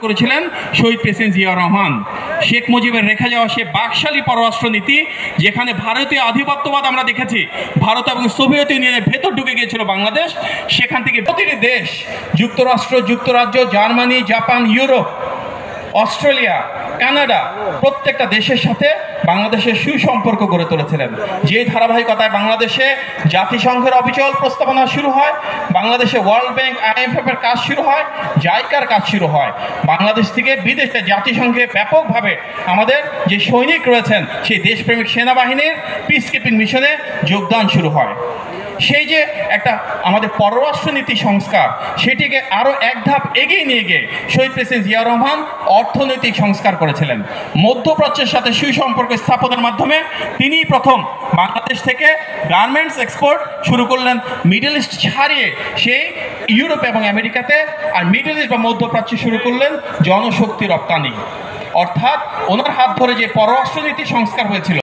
করেছিলেন শহীদ প্রেসিডেন্ট জিয়াউর রহমান। শেখ মুজিবের রেখে যাওয়া সে বাকশালী পররাষ্ট্রনীতি, যেখানে ভারতীয় আধিপত্যবাদ আমরা দেখেছি, ভারত এবং সোভিয়েত ইউনিয়নের ভেতর ঢুকে গিয়েছিল বাংলাদেশ। সেখান থেকে প্রতিটি দেশ, যুক্তরাষ্ট্র, যুক্তরাজ্য, Germany, Japan, Europe, Australia, Canada, প্রত্যেকটা দেশের সাথে বাংলাদেশের সুসম্পর্ক গড়ে তুলেছিলেন। যে ধারাবাহিকতায় বাংলাদেশে জাতিসংঘের অবিচল প্রস্তাবনা শুরু হয়, বাংলাদেশে ওয়ার্ল্ড ব্যাংক, IMF এর কাজ শুরু হয়, জাইকার কাজ শুরু হয়, বাংলাদেশ থেকে বিদেশে জাতিসংঘে ব্যাপকভাবে আমাদের যে সৈনিক রয়েছেন সেই দেশপ্রেমিক সেনাবাহিনীর পিস কিপিং মিশনে যোগদান শুরু হয়। সেই যে একটা আমাদের পররাষ্ট্রনীতি সংস্কার, সেটিকে আরও এক ধাপ এগিয়ে নিয়ে গিয়ে শহীদ প্রেসিডেন্ট জিয়াউর রহমান অর্থনৈতিক সংস্কার করেছিলেন। মধ্যপ্রাচ্যের সাথে সুসম্পর্ক স্থাপনের মাধ্যমে তিনি প্রথম বাংলাদেশ থেকে গার্মেন্টস এক্সপোর্ট শুরু করলেন, মিডল ইস্ট ছাড়িয়ে সেই ইউরোপ এবং আমেরিকাতে, আর মিডল ইস্ট বা মধ্যপ্রাচ্যে শুরু করলেন জনশক্তি রপ্তানি। অর্থাৎ ওনার হাত ধরে যে পররাষ্ট্রনীতি সংস্কার হয়েছিল,